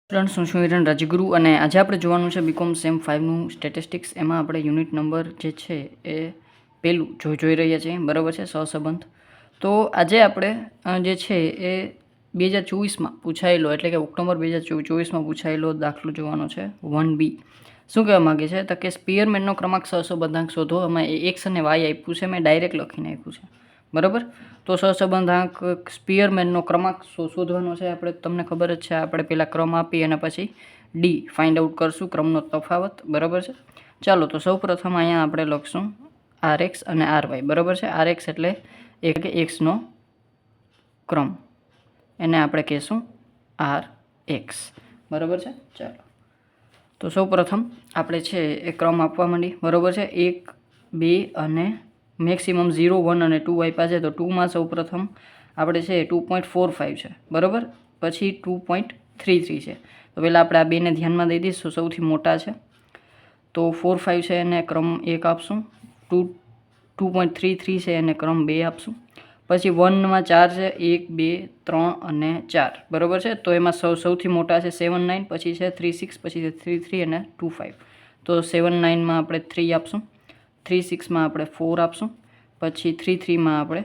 Students હું છું હિરણ રાજગુરુ અને આજે આપણે જોવાનું છે બીકોમ સેમ 5નું સ્ટેટિસ્ટિક્સ. એમાં આપણે યુનિટ નંબર જે છે એ પહેલું જોઈ રહ્યા છીએ, બરાબર છે, સહસંબંધ. તો આજે આપણે જે છે એ 2024માં પૂછાયેલો, એટલે કે ઓક્ટોબર 2024માં પૂછાયેલો દાખલો જોવાનો છે 1B. શું કહેવા માગે છે તો કે સ્પીયરમેનનો ક્રમાંક સહસંબંધાંક શોધો. એમાં એક્સ અને વાય આપ્યું છે, મેં ડાયરેક્ટ લખીને આપ્યું છે, બરાબર. તો સહસંબંધાંક સ્પીયરમેનનો ક્રમાંક શોધવાનો છે. આપણે તમને ખબર જ છે, આપણે પહેલાં ક્રમ આપી અને પછી ડી ફાઇન્ડ આઉટ કરશું, ક્રમનો તફાવત, બરાબર છે. ચાલો તો સૌ પ્રથમ અહીંયા આપણે લખશું આર એક્સ અને આર વાય, બરાબર છે. આર એક્સ એટલે એક્સનો ક્રમ, એને આપણે કહીશું આર એક્સ, બરાબર છે. ચાલો તો સૌ પ્રથમ આપણે છે એ ક્રમ આપવા માંડી, બરાબર છે. 1, 2 અને મેક્સિમમ 0, 1 અને 2 આપ્યા છે. તો 2માં સૌ પ્રથમ આપણે છે 2.45 છે, બરાબર. પછી 2.33 છે. તો પહેલાં આપણે આ બેને ધ્યાનમાં દઈ દઈશું. સૌથી મોટા છે તો 4, 5 છે, એને ક્રમ 1 આપશું. 2.33 છે, એને ક્રમ 2 આપશું. પછી 1માં 4 છે, 1, 2, 3 અને 4, બરાબર છે. તો એમાં સૌથી મોટા છે 7, 9, પછી છે 3, 6, પછી છે 3, 3 અને 2, 5. તો 7, 9માં આપણે 3 આપશું, 3, 6માં આપણે 4 આપશું, પછી 3, 3માં આપણે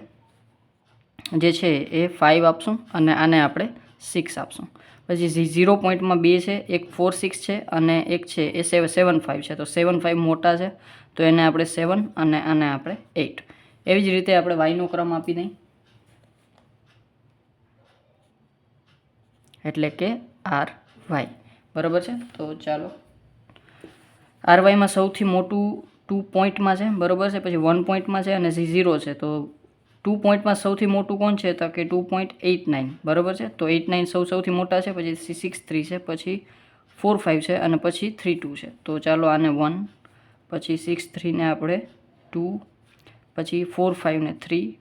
જે છે એ 5 આપશું અને આને આપણે 6 આપશું. પછી 0 પોઈન્ટમાં 2 છે, એક 4, 6 છે અને એક છે એ 7, 5 છે. તો 7, 5 મોટા છે, તો એને આપણે 7 અને આને આપણે 8. એવી જ રીતે આપણે વાયનો ક્રમ આપી દઈએ, એટલે કે આર વાય, બરાબર છે. તો ચાલો આર વાયમાં સૌથી મોટું 2 પોઈન્ટમાં છે, બરાબર છે. પછી 1 પોઈન્ટમાં છે અને 0 છે. તો 2 પોઈન્ટમાં સૌથી મોટું કોણ છે તો કે 2.89, બરાબર છે. તો 89 સૌથી મોટા છે. પછી 6, 3 છે, પછી 4, 5 છે અને પછી 3, 2 છે. તો ચાલો આને 1, પછી 6, 3 ને આપણે 2, પછી 4, 5 ને 3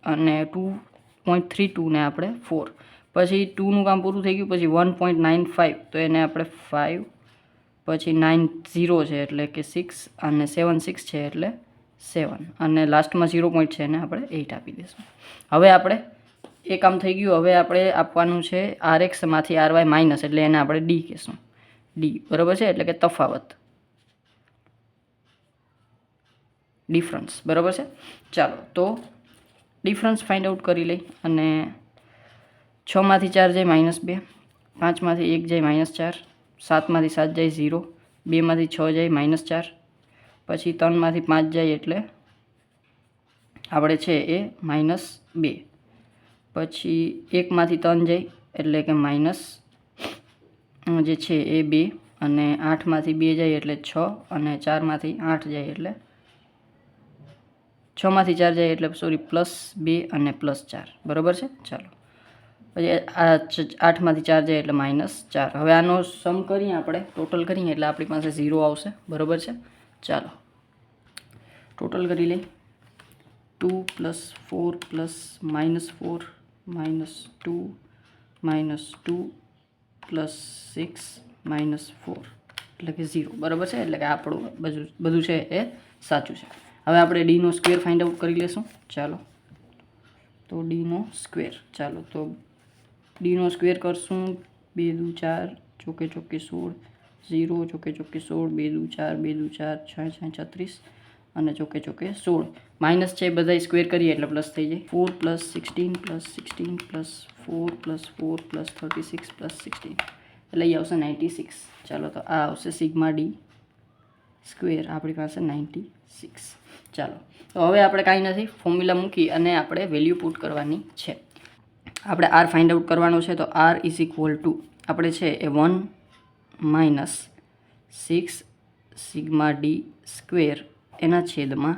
અને 2.32 ને આપણે 4. પછી 2નું કામ પૂરું થઈ ગયું. પછી 1.95, તો એને આપણે 5, પછી 9, 0 છે એટલે કે 6 અને 7, 6 છે એટલે 7 અને લાસ્ટમાં 0 પોઈન્ટ છે એને આપણે 8 આપી દઈશું. હવે આપણે એ કામ થઈ ગયું. હવે આપણે આપવાનું છે આર એક્સમાંથી આર વાય માઇનસ, એટલે એને આપણે ડી કહીશું, ડી, બરાબર છે, એટલે કે તફાવત, ડિફરન્સ, બરાબર છે. ચાલો તો ડિફરન્સ ફાઇન્ડ આઉટ કરી લઈ. અને 6માંથી 4 જાય -2, 5માંથી 1 જાય -4, 7માંથી 7 જાય 0, 2માંથી 6 જાય -4, પછી 3માંથી 5 જાય એટલે આપણે છે એ -2, પછી 1માંથી 3 જાય એટલે કે માઇનસ જે છે એ 2, અને 8માંથી 2 જાય એટલે 6, અને 4માંથી 8 જાય એટલે 6માંથી 4 જાય એટલે +2 અને +4, બરાબર છે. ચાલો પછી આ 8માંથી 4 જાય એટલે -4. હવે આનો સમ કરીએ, આપણે ટોટલ કરીએ એટલે આપણી પાસે 0 આવશે, બરાબર છે. ચાલો ટોટલ કરી લઈએ. 2 + 4 + -4 -2 -2 +6 -4 એટલે કે 0, બરાબર છે. એટલે કે આપણું બધું છે એ સાચું છે. હવે આપણે ડીનો સ્ક્વેર ફાઇન્ડ આઉટ કરી લેશું. ચાલો તો ડીનો સ્ક્વેર, ચાલો તો ડીનો સ્ક્વેર કરશું. 2 દુ 4, ચોકે ચોકે 16, 0 ચોકે ચોકે 16, 2 દુ 4, 2 દુ 4, 6 6 36 અને ચોકે ચોકે 16. માઇનસ છે બધા સ્ક્વેર કરીએ એટલે પ્લસ થઈ જાય. 4 + 16 + 16 + 4 + 4 + 36 + 16 એટલે એ આવશે 96. ચાલો તો આ આવશે સિગ્મા ડી સ્ક્વેર, આપણી પાસે 96. ચાલો તો હવે આપણે કાંઈ નથી, ફોર્મ્યુલા મૂકી અને આપણે વેલ્યુ પુટ કરવાની છે. આપણે આર ફાઇન્ડ આઉટ કરવાનો છે. તો આર = આપણે છે એ 1 - 6 સિગ્મા ડી સ્ક્વેર એના છેદમાં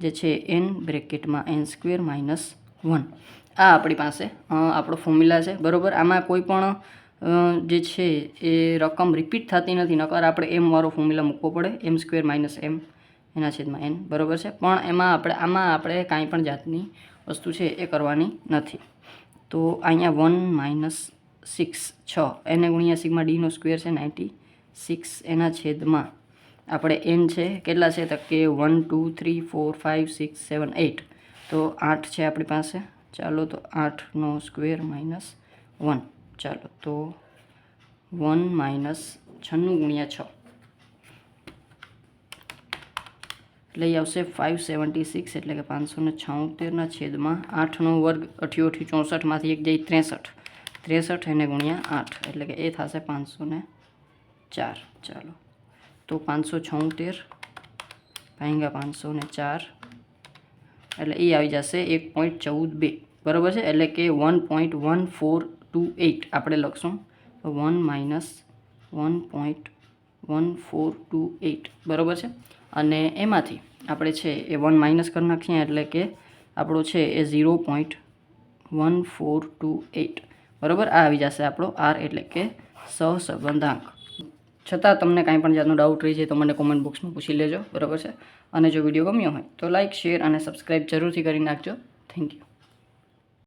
જે છે n બ્રેકેટમાં n² - 1. આ આપણી પાસે આપણો ફોર્મ્યુલા છે, બરાબર. આમાં કોઈ પણ જે છે એ રકમ રિપીટ થતી નથી, નકર આપણે m વાળો ફોર્મ્યુલા મૂકવો પડે, m² - m એના છેદમાં n, બરાબર છે. પણ આમાં આપણે કાંઈ પણ જાતની વસ્તુ છે એ કરવાની નથી. તો અહીંયા 1 - 6, 6 એને ગુણ્યા સિગ્મા ડીનો સ્ક્વેર છે 96, એના છેદમાં આપણે n છે કેટલા છે તો કે 1 2 3 4 5 6 7 8, તો 8 છે આપણી પાસે. ચાલો તો 8નો સ્ક્વેર -1. ચાલો તો 1 માઇનસ 96 ગુણ્યા 6 એટલે એ આવશે 576 એટલે કે 576 છેદમાં 8નો વર્ગ 88 64માંથી એક જાય 63 એને ગુણ્યા 8 એટલે કે એ થશે 504. ચાલો તો 576 ભાગ્યા 504 એટલે એ આવી જશે 1.142 બરાબર છે. એટલે કે 1.1428 આપણે લખશું તો 1 માઇનસ 1.1428 બરાબર છે. અને એમાંથી આપણે છે એ 1 માઇનસ કરી નાખીએ એટલે કે આપણો છે એ 0.1428 બરાબર આ આવી જશે આપણો આર એટલે કે સહસંબંધાંક. છતાં તમને કાંઈ પણ જાતનો ડાઉટ રહી જાય તો મને કોમેન્ટ બોક્સમાં પૂછી લેજો બરાબર છે. અને જો વિડીયો ગમ્યો હોય તો લાઇક શેર અને સબસ્ક્રાઈબ જરૂરથી કરી નાખજો. Thank you.